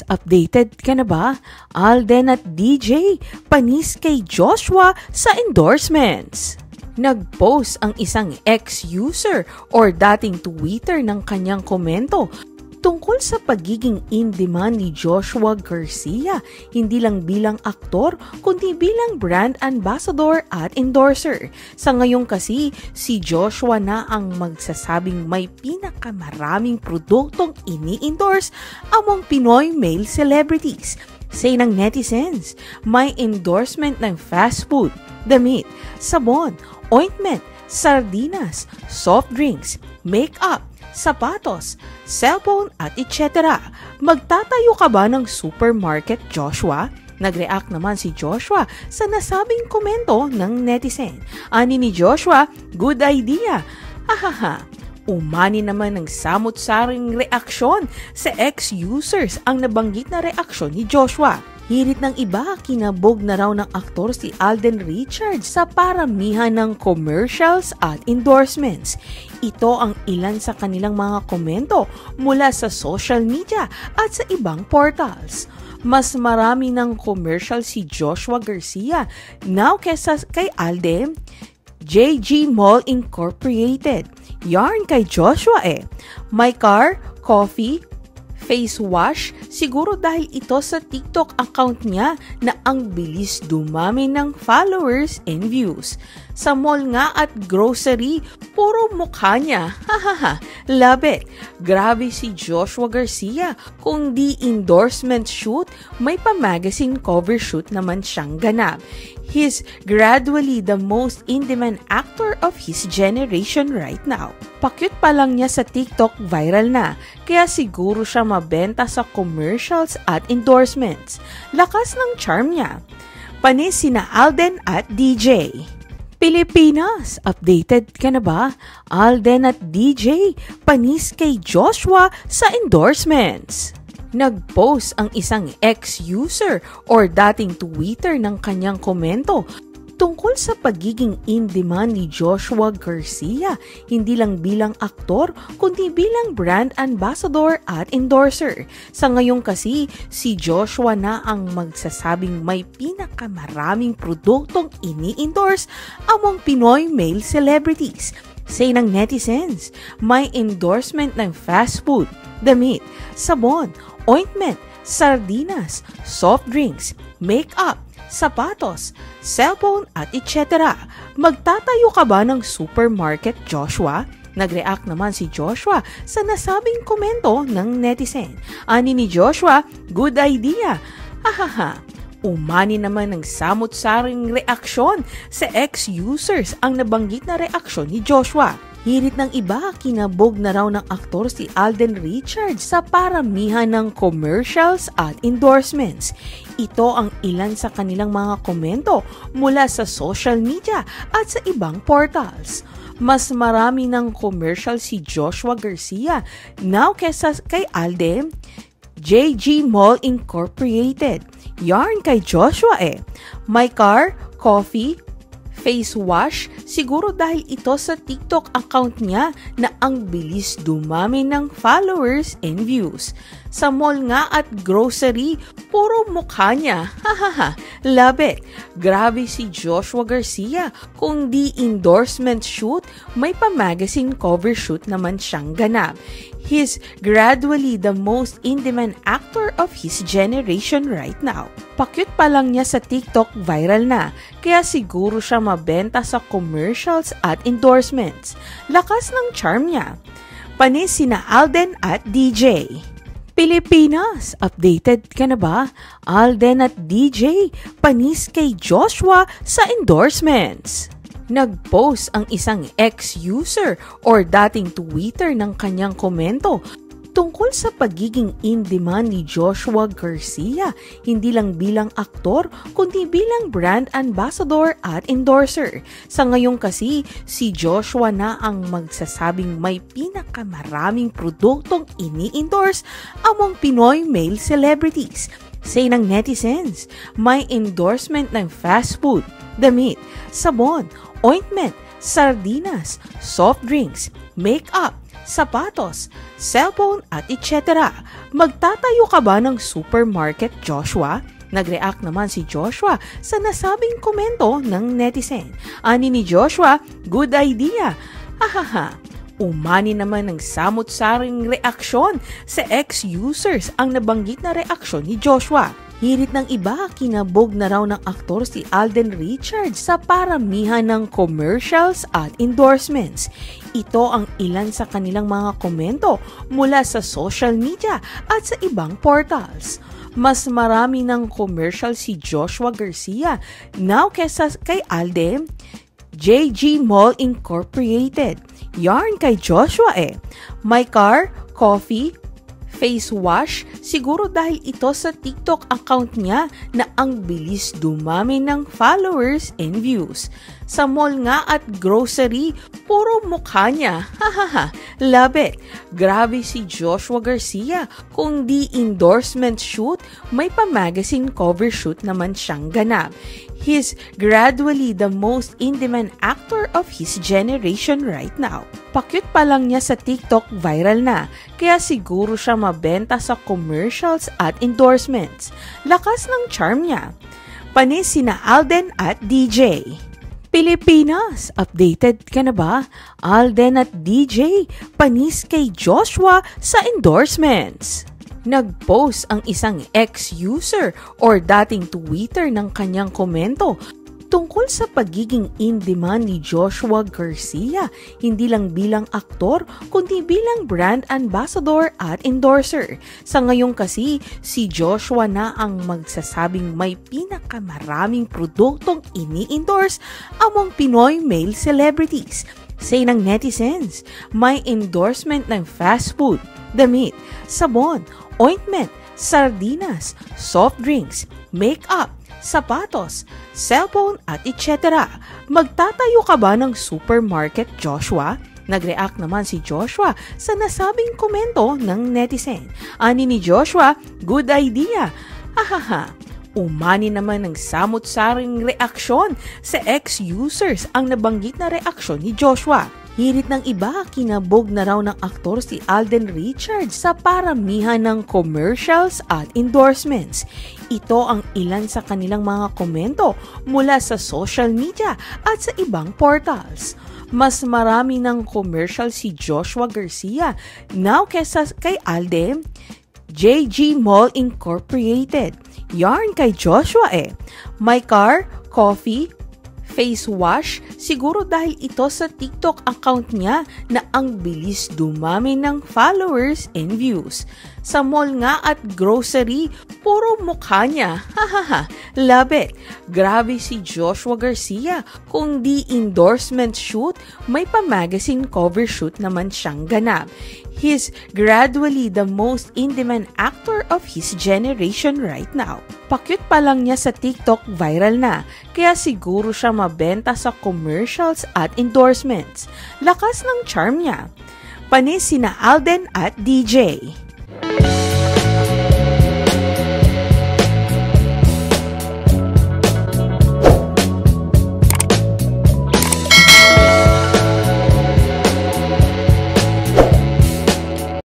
updated ka na ba? Alden at DJ, panis kay Joshua sa endorsements. Nag-post ang isang ex-user or dating Twitter ng kanyang komento tungkol sa pagiging in-demand ni Joshua Garcia, hindi lang bilang aktor, kundi bilang brand ambassador at endorser. Sa ngayon kasi, si Joshua na ang magsasabing may pinakamaraming produktong ini-endorse among Pinoy male celebrities. Say ng netizens, may endorsement ng fast food, damit, sabon, ointment, sardinas, soft drinks, makeup, sapatos, cellphone at etc. Magtatayo ka ba ng supermarket, Joshua? Nag-react naman si Joshua sa nasabing komento ng netizen. Ani ni Joshua, good idea. Hahaha. Umani naman ng samot-saring reaksyon sa ex-users ang nabanggit na reaksyon ni Joshua. Hirit ng iba, kinabog na raw ng aktor si Alden Richards sa paramihan ng commercials at endorsements. Ito ang ilan sa kanilang mga komento mula sa social media at sa ibang portals. Mas marami ng commercial si Joshua Garcia now kesa kay Alden. JG Mall Incorporated. Yarn kay Joshua My car, coffee, face wash, siguro dahil ito sa TikTok account niya na ang bilis dumami ng followers and views. Sa mall nga at grocery, puro mukha niya. Hahaha, love it. Grabe si Joshua Garcia. Kung di endorsement shoot, may pa-magazine cover shoot naman siyang ganap. He's gradually the most in-demand actor of his generation right now. Pakyut pa lang niya sa TikTok, viral na. Kaya siguro siya mabenta sa commercials at endorsements. Lakas ng charm niya. Panis sina Alden at DJ. Pilipinas, updated ka na ba? Alden at DJ, panis kay Joshua sa endorsements. Nag-post ang isang ex-user or dating Twitter ng kanyang komento tungkol sa pagiging in-demand ni Joshua Garcia, hindi lang bilang aktor, kundi bilang brand ambassador at endorser. Sa ngayon kasi, si Joshua na ang magsasabing may pinakamaraming produktong ini-endorse among Pinoy male celebrities. Say ng netizens, may endorsement ng fast food, damit, sabon, ointment, sardinas, soft drinks, makeup, sapatos, cellphone at etc. Magtatayo ka ba ng supermarket, Joshua? Nag-react naman si Joshua sa nasabing komento ng netizen. Ani ni Joshua, good idea. Hahaha. Umani naman ng samot-saring reaksyon sa ex-users ang nabanggit na reaksyon ni Joshua. Hirit ng iba, kinabog na raw ng aktor si Alden Richards sa paramihan ng commercials at endorsements. Ito ang ilan sa kanilang mga komento mula sa social media at sa ibang portals. Mas marami ng commercial si Joshua Garcia now kesa kay Alden. JG Mall Incorporated. Yarn kay Joshua My car, coffee, face wash, siguro dahil ito sa TikTok account niya na ang bilis dumami ng followers and views. Sa mall nga at grocery, puro mukha niya. Hahaha, love it. Grabe si Joshua Garcia. Kung di endorsement shoot, may pa-magazine cover shoot naman siyang ganap. He's gradually the most in-demand actor of his generation right now. Pakyut pa lang niya sa TikTok, viral na. Kaya siguro siya mabenta sa commercials at endorsements. Lakas ng charm niya. Panis sina Alden at DJ. Pilipinas, updated ka na ba? Alden at DJ, panis kay Joshua sa endorsements. Nag-post ang isang ex-user or dating Twitter ng kanyang komento tungkol sa pagiging in-demand ni Joshua Garcia, hindi lang bilang aktor, kundi bilang brand ambassador at endorser. Sa ngayon kasi, si Joshua na ang magsasabing may pinakamaraming produktong ini-endorse among Pinoy male celebrities. Say ng netizens, may endorsement ng fast food, damit, sabon, ointment, sardinas, soft drinks, makeup, sapatos, cellphone at etc. Magtatayo ka ba ng supermarket, Joshua? Nag-react naman si Joshua sa nasabing komento ng netizen. Ani ni Joshua, good idea. Hahaha. Umani naman ng samot-saring reaksyon sa ex-users ang nabanggit na reaksyon ni Joshua. Hirit ng iba, kinabog na raw ng aktor si Alden Richards sa paramihan ng commercials at endorsements. Ito ang ilan sa kanilang mga komento mula sa social media at sa ibang portals. Mas marami ng commercial si Joshua Garcia now kesa kay Alden. JG Mall Incorporated. Yarn kay Joshua My car, coffee, face wash, siguro dahil ito sa TikTok account niya na ang bilis dumami ng followers and views. Sa mall nga at grocery, puro mukha niya. Hahaha, love it. Grabe si Joshua Garcia. Kung di endorsement shoot, may pa-magazine cover shoot naman siyang ganap. He's gradually the most in-demand actor of his generation right now. Pakyut pa lang niya sa TikTok, viral na. Kaya siguro siya mabenta sa commercials at endorsements. Lakas ng charm niya. Panis sina Alden at DJ. Pilipinas, updated ka na ba? Alden at DJ, panis kay Joshua sa endorsements. Nag-post ang isang ex-user or dating Twitter ng kanyang komento tungkol sa pagiging in-demand ni Joshua Garcia, hindi lang bilang aktor, kundi bilang brand ambassador at endorser. Sa ngayon kasi, si Joshua na ang magsasabing may pinakamaraming produktong ini-endorse among Pinoy male celebrities. Say ng netizens, may endorsement ng fast food, damit, sabon, ointment, sardinas, soft drinks, makeup, sapatos, cellphone at etc. Magtatayo ka ba ng supermarket, Joshua? Nag-react naman si Joshua sa nasabing komento ng netizen. Ani ni Joshua, good idea. Hahaha. Umani naman ng samot-saring reaksyon sa ex-users ang nabanggit na reaksyon ni Joshua. Hirit ng iba, kinabog na raw ng aktor si Alden Richards sa paramihan ng commercials at endorsements. Ito ang ilan sa kanilang mga komento mula sa social media at sa ibang portals. Mas marami ng commercial si Joshua Garcia now kesa kay Alden. JG Mall Incorporated. Yarn kay Joshua My car, coffee, face wash, siguro dahil ito sa TikTok account niya na ang bilis dumami ng followers and views. Sa mall nga at grocery, puro mukha niya. Hahaha, love it. Grabe si Joshua Garcia. Kung di endorsement shoot, may pa-magazine cover shoot naman siyang ganap. He's gradually the most in-demand actor of his generation right now. Pakyut pa lang niya sa TikTok, viral na. Kaya siguro siya mabenta sa commercials at endorsements. Lakas ng charm niya. Panis sina Alden at DJ.